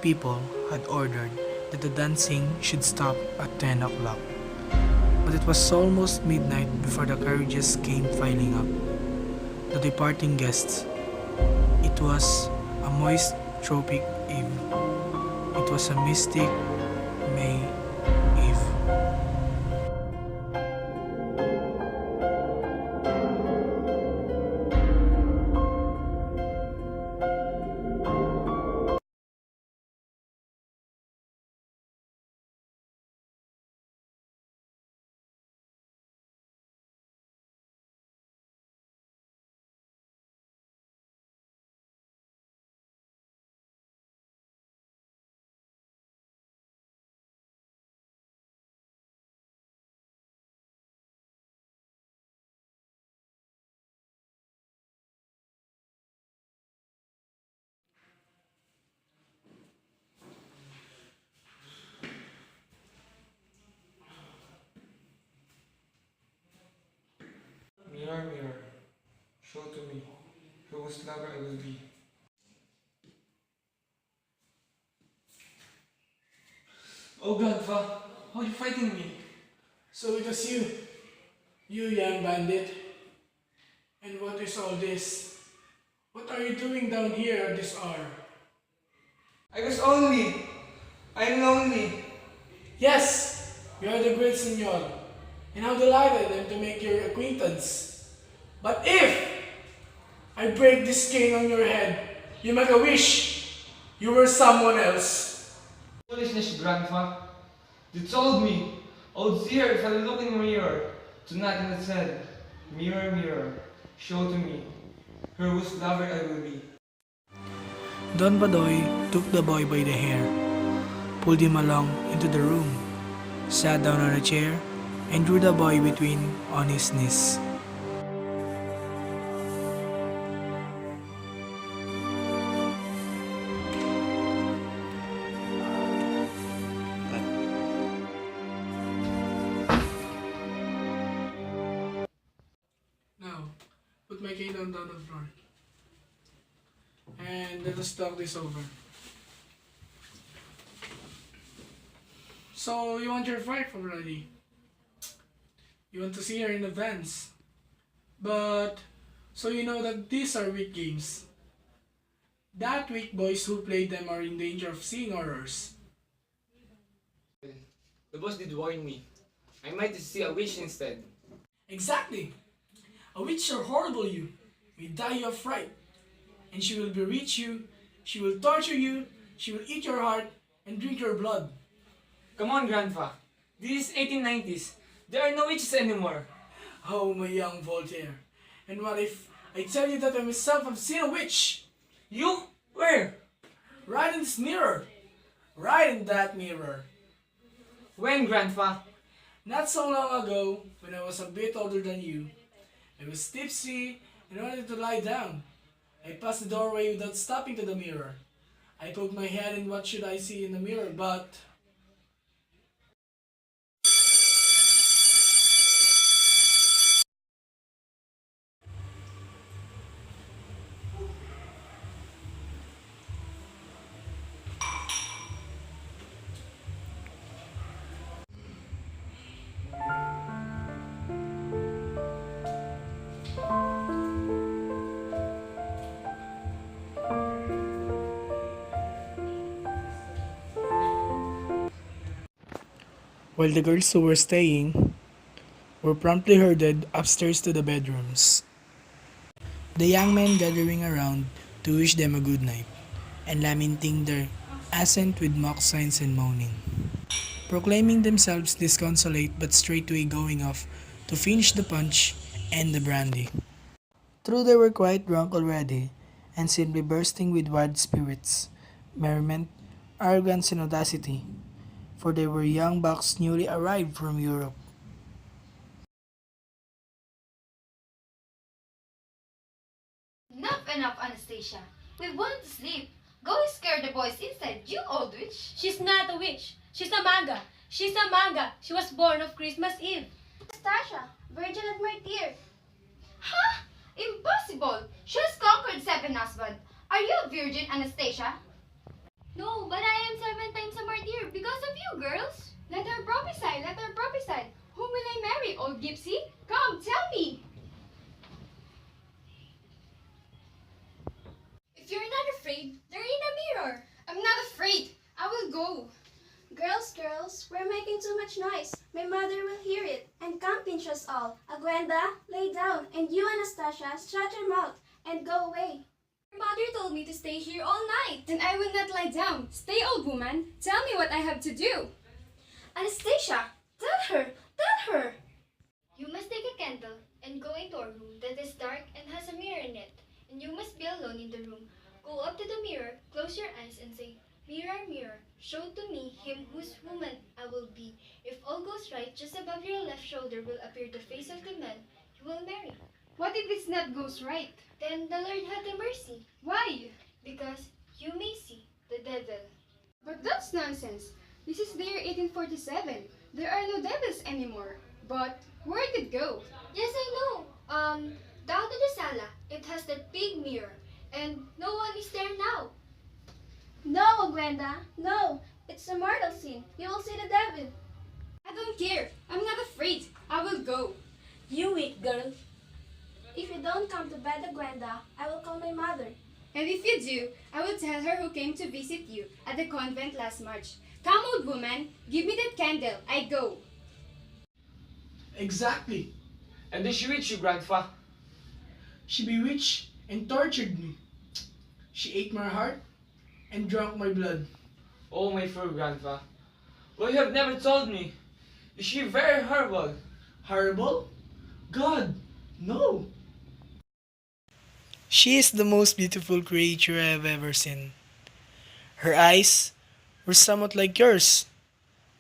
people had ordered that the dancing should stop at 10 o'clock. But it was almost midnight before the carriages came filing up. The departing guests. It was a moist tropic eve. It was a mystic May eve. Mirror, mirror, show to me whose lover I will be. Oh Grandpa, how are you fighting me? So it was you, young bandit. And what is all this? What are you doing down here at this hour? I'm lonely. Yes, you are the great senor, and how delighted I am to make your acquaintance. But if I break this cane on your head, you make a wish you were someone else. Foolishness, Grandpa. You told me I would see her if I look in the mirror. Tonight in it said, mirror, mirror, show to me her whose lover I will be. Don Badoy took the boy by the hair, pulled him along into the room, sat down on a chair, and drew the boy between on his knees. Now, put my cane down the floor. And let us talk this over. So, you want your wife already? You want to see her in advance. But, so you know that these are weak games. That weak boys who play them are in danger of seeing horrors. The boss did warn me. I might see a wish instead. Exactly! A witch or horrible you may die of fright. And she will bewitch you, she will torture you, she will eat your heart and drink your blood. Come on, Grandpa. This is 1890s. There are no witches anymore. Oh, my young Voltaire. And what if I tell you that I myself have seen a witch? You? Where? Right in this mirror. Right in that mirror. When, Grandpa? Not so long ago, when I was a bit older than you, I was tipsy and wanted to lie down. I passed the doorway without stopping to the mirror. I poked my head in what should I see in the mirror, but... While the girls who were staying were promptly herded upstairs to the bedrooms. The young men gathering around to wish them a good night, and lamenting their assent with mock signs and moaning, proclaiming themselves disconsolate but straightway going off to finish the punch and the brandy. True, they were quite drunk already, and simply bursting with wild spirits, merriment, arrogance, and audacity, for they were young bucks newly arrived from Europe. Enough, Anastasia. We wanted to sleep. Go scare the boys inside, you old witch. She's not a witch. She's a manga. She's a manga. She was born of Christmas Eve. Anastasia, Virgin of Martyr. Huh? Impossible! She has conquered 7 husbands. Are you a virgin, Anastasia? No, but I am 7 times a martyr because of you, girls. Let her prophesy, let her prophesy. Whom will I marry, old gypsy? Come, tell me. If you're not afraid, they're in a mirror. I'm not afraid. I will go. Girls, we're making too much noise. My mother will hear it and come pinch us all. Agwenda, lay down, and you, Anastasia, shut your mouth and go away. Your mother told me to stay here all night. Then I will not lie down. Stay, old woman. Tell me what I have to do. Anastasia, tell her. You must take a candle and go into a room that is dark and has a mirror in it. And you must be alone in the room. Go up to the mirror, close your eyes, and say, "Mirror, mirror, show to me him whose woman I will be. If all goes right, just above your left shoulder will appear the face of the man you will marry." What if it's not goes right? Then the Lord have the mercy, Why? because you may see the devil. But that's nonsense. This is the year 1847. There are no devils anymore. But where did it go? Yes, I know. Down to the sala, it has that big mirror, and no one is there now. No, Agwenda, no. It's a mortal sin. You will see the devil. I don't care. I'm not afraid. I will go. You weak girl. If you don't come to bed, Agwenda, I will call my mother. And if you do, I will tell her who came to visit you at the convent last March. Come, old woman, give me that candle. I go. Exactly. And did she reach you, Grandpa? She bewitched and tortured me. She ate my heart and drank my blood. Oh, my poor Grandpa. Well, you have never told me. Is she very horrible? Horrible? God, no. She is the most beautiful creature I have ever seen. Her eyes were somewhat like yours,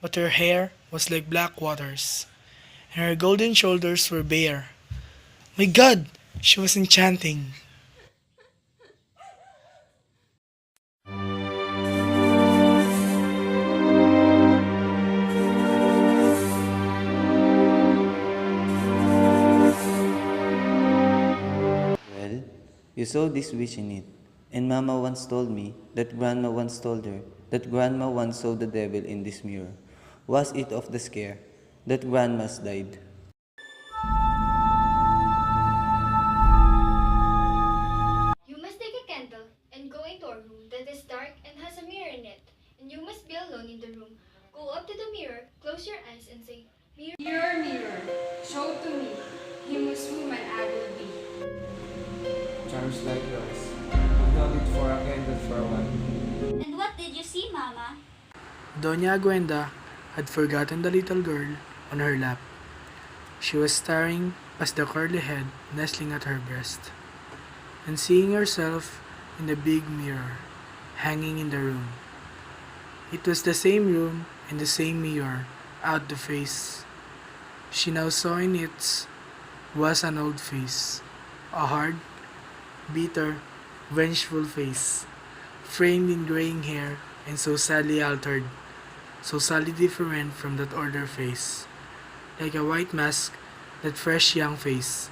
but her hair was like black waters, and her golden shoulders were bare. My God, she was enchanting. Well, you saw this wish in it, and Mama once told me that Grandma once told her that Grandma once saw the devil in this mirror. Was it of the scare that Grandma's died? You must take a candle and go into a room that is dark and has a mirror in it. And you must be alone in the room. Go up to the mirror, close your eyes, and say, "Mirror, Mirror, mirror, show to me him whose woman I will be. Charms like yours. I've known it for a candle for a while. And what did you see, Mama? Doña Aguenda had forgotten the little girl on her lap. She was staring past the curly head nestling at her breast, and seeing herself in the big mirror hanging in the room. It was the same room and the same mirror out the face. She now saw in it was an old face, a hard, bitter, vengeful face, framed in graying hair and so sadly altered, so sadly different from that older face, like a white mask, that fresh young face,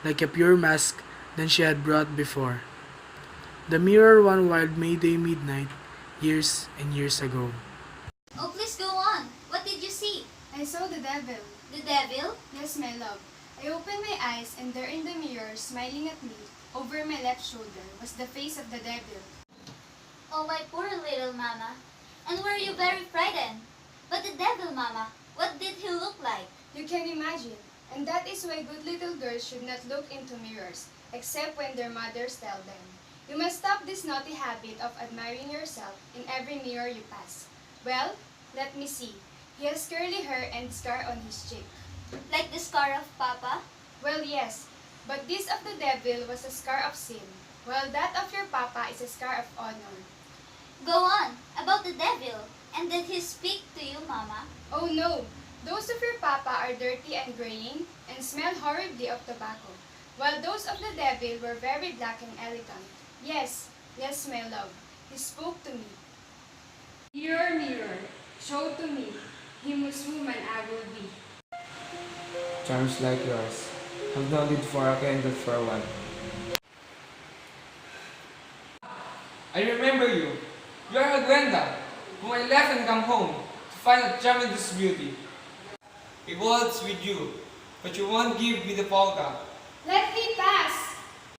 like a pure mask than she had brought before. The mirror one wild May Day midnight, years and years ago. Oh, please go on. What did you see? I saw the devil. The devil? Yes, my love. I opened my eyes, and there in the mirror, smiling at me, over my left shoulder, was the face of the devil. Oh, my poor little Mama. And were you very frightened? But the devil, Mama, what did he look like? You can imagine. And that is why good little girls should not look into mirrors, except when their mothers tell them. You must stop this naughty habit of admiring yourself in every mirror you pass. Well, let me see. He has curly hair and scar on his cheek. Like the scar of Papa? Well, yes, but this of the devil was a scar of sin, while that of your papa is a scar of honor. Go on, about the devil. And did he speak to you, Mama? Oh no, those of your papa are dirty and graying and smell horribly of tobacco, while those of the devil were very black and elegant. Yes, yes, my love, he spoke to me. Mirror, mirror, show to me him whose woman I will be. Charms like yours. I've known it for a candle for a while. I remember you. You are Gwenda, whom I left and come home to find a tremendous beauty. He waltz with you, but you won't give me the polka. Let me pass.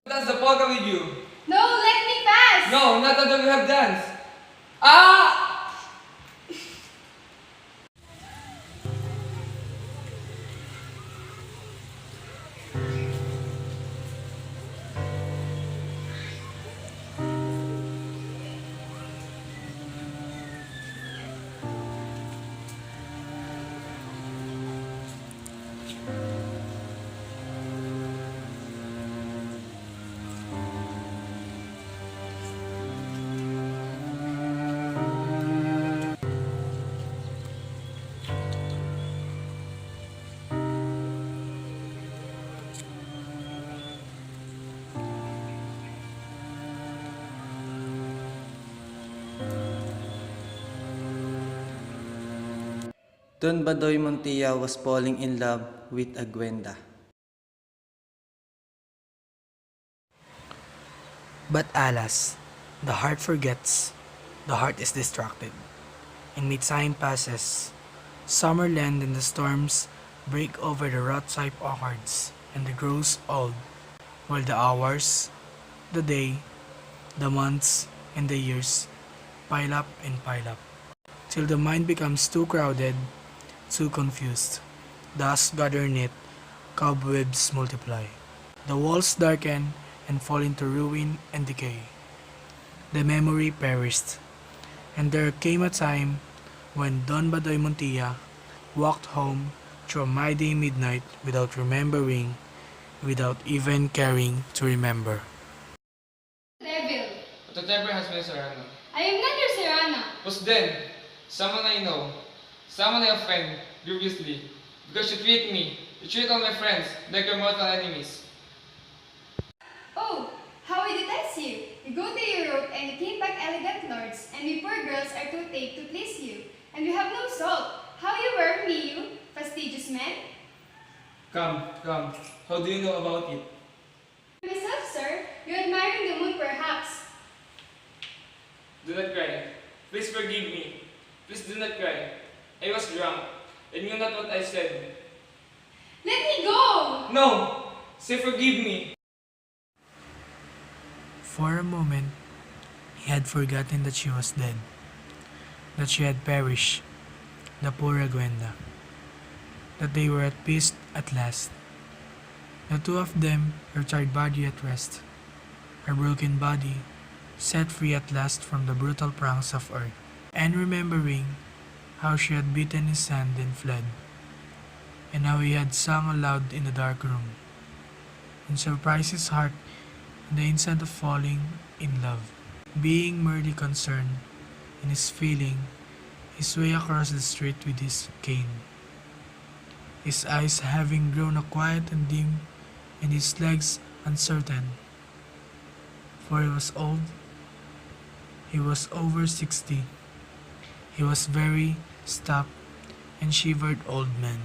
Dance the polka with you. No, let me pass. No, not until we have danced. Ah! Don Badoy Montilla was falling in love with Agwenda. But alas, the heart forgets, the heart is distracted. And mid time passes, summer land and the storms break over the roadside orchards, and the grows old, while the hours, the day, the months, and the years pile up and pile up, till the mind becomes too crowded, too confused. Dust gather in it, cobwebs multiply. The walls darken and fall into ruin and decay. The memory perished, and there came a time when Don Badoy Montilla walked home through a May midnight without remembering, without even caring to remember. Devil. But whatever has been Serrano. I am not your Serrana. Was then someone I know, someone I offend grievously, because you treat me, you treat all my friends like your mortal enemies. Oh, how I detest you! You go to Europe and you keep back elegant lords, and we poor girls are too take to please you. And we have no salt. How you work me, you fastidious man? Come, come, how do you know about it? Myself, sir, you're admiring the moon perhaps. Do not cry. Please forgive me. Please do not cry. I was drunk. I knew not what I said. Let me go! No! Say forgive me. For a moment, he had forgotten that she was dead, that she had perished, the poor Agwenda, that they were at peace at last. The two of them, her tired body at rest, her broken body set free at last from the brutal pranks of earth, and remembering how she had beaten his hand and fled, and how he had sung aloud in the dark room, and surprised his heart in the instant of falling in love, being merely concerned in his feeling his way across the street with his cane, his eyes having grown quiet and dim, and his legs uncertain, for he was old, he was over 60, he was very stopped and shivered old man.